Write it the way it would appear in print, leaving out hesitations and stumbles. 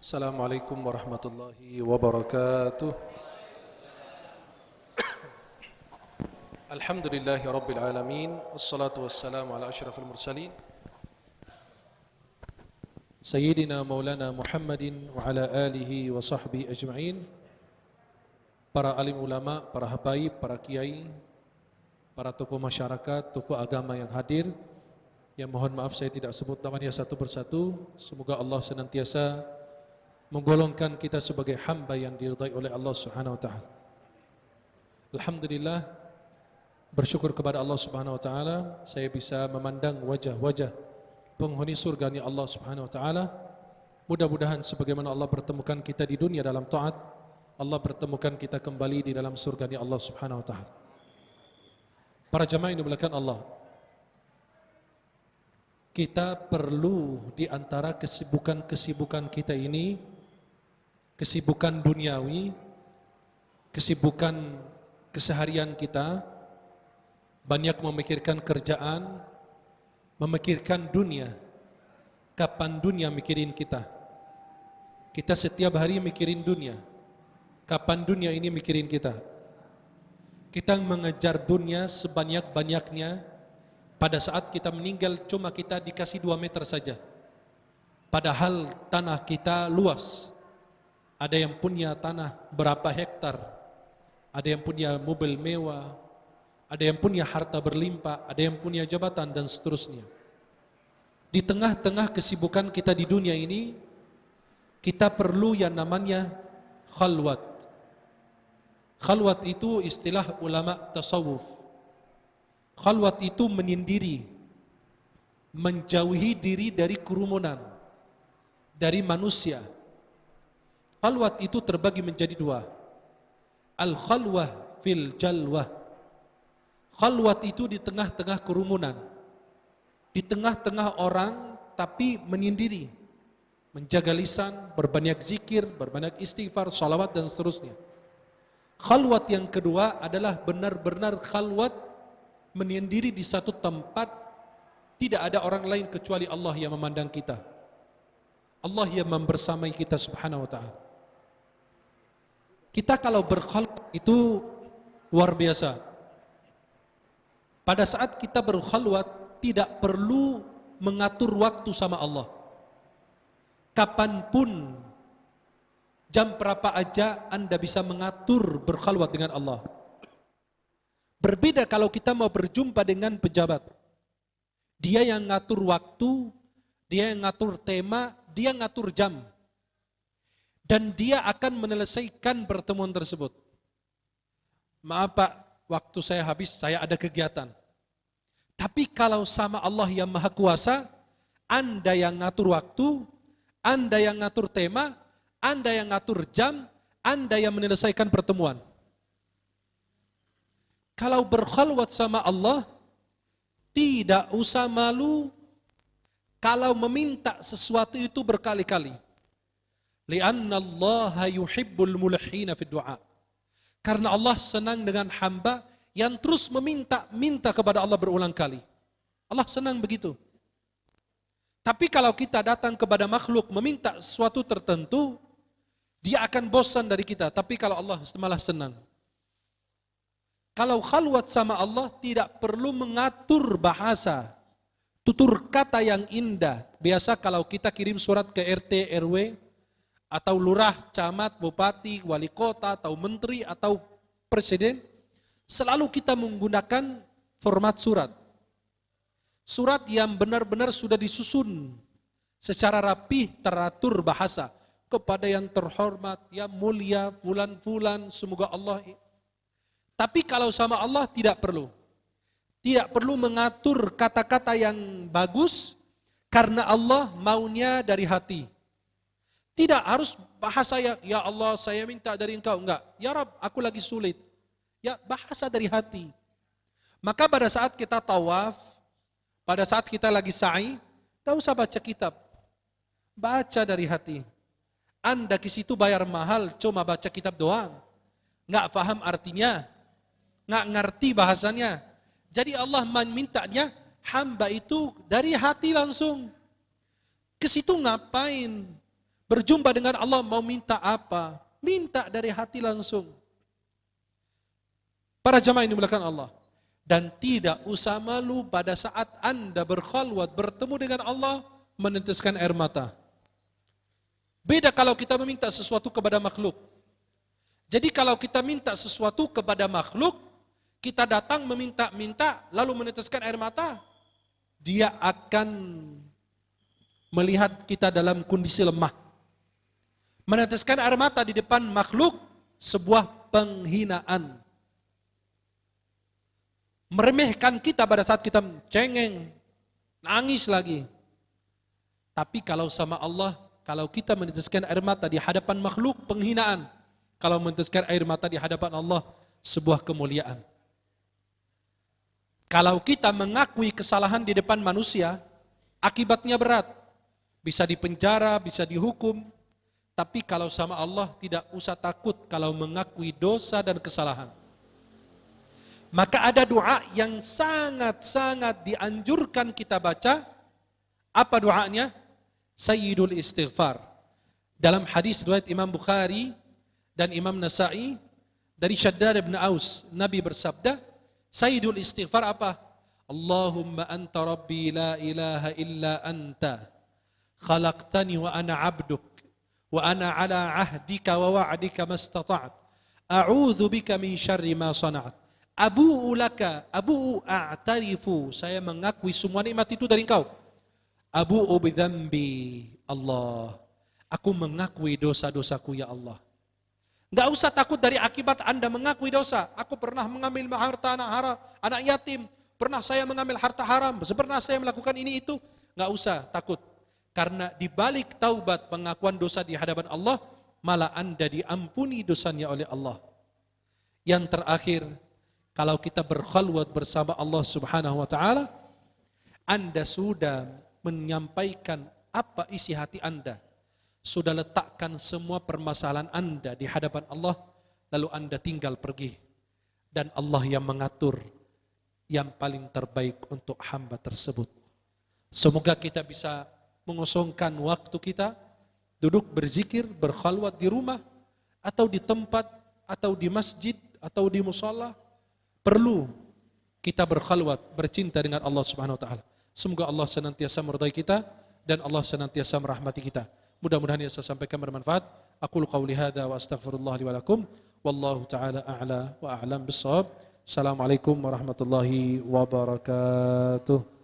Assalamualaikum warahmatullahi wabarakatuh. Alhamdulillahi rabbil alamin. Wassalatu wassalamu ala asyrafil mursalin Sayyidina maulana Muhammadin wa ala alihi wa sahbihi ajma'in. Para alim ulama, para habaib, para kiai, para tokoh masyarakat, tokoh agama yang hadir, yang mohon maaf saya tidak sebut namanya satu persatu. Semoga Allah senantiasa menggolongkan kita sebagai hamba yang diridai oleh Allah Subhanahu wa taala. Alhamdulillah, bersyukur kepada Allah Subhanahu wa taala saya bisa memandang wajah-wajah penghuni surganya Allah Subhanahu wa taala. Mudah-mudahan sebagaimana Allah pertemukan kita di dunia dalam taat, Allah pertemukan kita kembali di dalam surganya Allah Subhanahu wa taala. Para jamaah yang dimuliakan Allah, kita perlu di antara kesibukan-kesibukan kita ini, kesibukan duniawi, kesibukan keseharian kita, banyak memikirkan kerjaan, memikirkan dunia. Kapan dunia mikirin kita? Kita setiap hari mikirin dunia. Kapan dunia ini mikirin kita? Kita mengejar dunia sebanyak-banyaknya. Pada saat kita meninggal cuma kita dikasih 2 meter saja. Padahal tanah kita luas. Ada yang punya tanah berapa hektar, ada yang punya mobil mewah, ada yang punya harta berlimpah, ada yang punya jabatan dan seterusnya. Di tengah-tengah kesibukan kita di dunia ini, kita perlu yang namanya khalwat. Khalwat itu istilah ulama tasawuf. Khalwat itu menyendiri, menjauhi diri dari kerumunan, dari manusia. Khalwat itu terbagi menjadi 2. Al-khalwah fil jalwah. Khalwat itu di tengah-tengah kerumunan, di tengah-tengah orang, tapi menyendiri, menjaga lisan, berbanyak zikir, berbanyak istighfar, salawat dan seterusnya. Khalwat yang kedua adalah benar-benar khalwat, menyendiri di satu tempat, tidak ada orang lain kecuali Allah yang memandang kita, Allah yang membersamai kita Subhanahu wa ta'ala. Kita kalau berkhalwat itu luar biasa. Pada saat kita berkhalwat tidak perlu mengatur waktu sama Allah. Kapanpun, jam berapa aja Anda bisa mengatur berkhalwat dengan Allah. Berbeda kalau kita mau berjumpa dengan pejabat. Dia yang ngatur waktu, dia yang ngatur tema, dia ngatur jam. Dan dia akan menyelesaikan pertemuan tersebut. Maaf Pak, waktu saya habis, saya ada kegiatan. Tapi kalau sama Allah yang Maha Kuasa, Anda yang ngatur waktu, Anda yang ngatur tema, Anda yang ngatur jam, Anda yang menyelesaikan pertemuan. Kalau berkhalwat sama Allah, tidak usah malu kalau meminta sesuatu itu berkali-kali. Li'anna Allah yuhibbul mulhina fid du'a. Karena Allah senang dengan hamba yang terus minta kepada Allah berulang kali. Allah senang begitu. Tapi kalau kita datang kepada makhluk meminta sesuatu tertentu, dia akan bosan dari kita. Tapi kalau Allah malah senang. Kalau khalwat sama Allah tidak perlu mengatur bahasa, tutur kata yang indah. Biasa kalau kita kirim surat ke RT, RW, atau lurah, camat, bupati, wali kota, atau menteri, atau presiden, selalu kita menggunakan format surat. Surat yang benar-benar sudah disusun secara rapih, teratur bahasa. Kepada yang terhormat, yang mulia, fulan-fulan, semoga Allah. Tapi kalau sama Allah tidak perlu. Tidak perlu mengatur kata-kata yang bagus, karena Allah maunya dari hati. Tidak harus bahasa ya Allah saya minta dari engkau, enggak. Ya Rabb aku lagi sulit. Ya bahasa dari hati. Maka pada saat kita tawaf, pada saat kita lagi sa'i, tak usah baca kitab. Baca dari hati. Anda ke situ bayar mahal cuma baca kitab doang. Enggak paham artinya. Enggak ngerti bahasanya. Jadi Allah memintanya hamba itu dari hati langsung. Ke situ ngapain? Berjumpa dengan Allah mau minta apa? Minta dari hati langsung. Para jamaah ini dimuliakan Allah. Dan tidak usah malu pada saat Anda berkhalwat bertemu dengan Allah meneteskan air mata. Beda kalau kita meminta sesuatu kepada makhluk. Jadi kalau kita minta sesuatu kepada makhluk, kita datang meminta-minta lalu meneteskan air mata, dia akan melihat kita dalam kondisi lemah. Meneteskan air mata di depan makhluk sebuah penghinaan. Meremehkan kita pada saat kita cengeng, nangis lagi. Tapi kalau sama Allah, kalau kita meneteskan air mata di hadapan makhluk, penghinaan. Kalau meneteskan air mata di hadapan Allah, sebuah kemuliaan. Kalau kita mengakui kesalahan di depan manusia, akibatnya berat. Bisa dipenjara, bisa dihukum. Tapi kalau sama Allah, tidak usah takut kalau mengakui dosa dan kesalahan. Maka ada doa yang sangat-sangat dianjurkan kita baca. Apa doanya? Sayyidul Istighfar. Dalam hadis riwayat Imam Bukhari dan Imam Nasa'i dari Shaddad bin Aus, Nabi bersabda, Sayyidul Istighfar apa? Allahumma anta rabbi la ilaha illa anta khalaqtani wa ana abduk wa ana ala ahdika wa wa'dika mastata'at a'udzu bika min syarri ma sana'at abu'u laka, abu'u a'tarifu, saya mengakui semua nikmat itu dari engkau. Abu'u bidhambi, Allah, aku mengakui dosa-dosaku ya Allah. Enggak usah takut dari akibat Anda mengakui dosa. Aku pernah mengambil harta anak yatim, pernah saya mengambil harta haram, pernah saya melakukan ini itu. Enggak usah takut. Karena di balik taubat pengakuan dosa di hadapan Allah, malah Anda diampuni dosanya oleh Allah. Yang terakhir, kalau kita berkhalwat bersama Allah Subhanahu wa taala, Anda sudah menyampaikan apa isi hati Anda. Sudah letakkan semua permasalahan Anda di hadapan Allah, lalu Anda tinggal pergi. Dan Allah yang mengatur yang paling terbaik untuk hamba tersebut. Semoga kita bisa mengosongkan waktu kita, duduk berzikir, berkhalwat di rumah, atau di tempat, atau di masjid, atau di musala. Perlu kita berkhalwat, bercinta dengan Allah Subhanahu wa taala. Semoga Allah senantiasa meridai kita dan Allah senantiasa merahmati kita. Mudah-mudahan yang saya sampaikan bermanfaat. Aqulu qauli hadza wa astaghfirullah li wa lakum. Wallahu taala a'la wa a'lam bis-shawab. Assalamualaikum warahmatullahi wabarakatuh.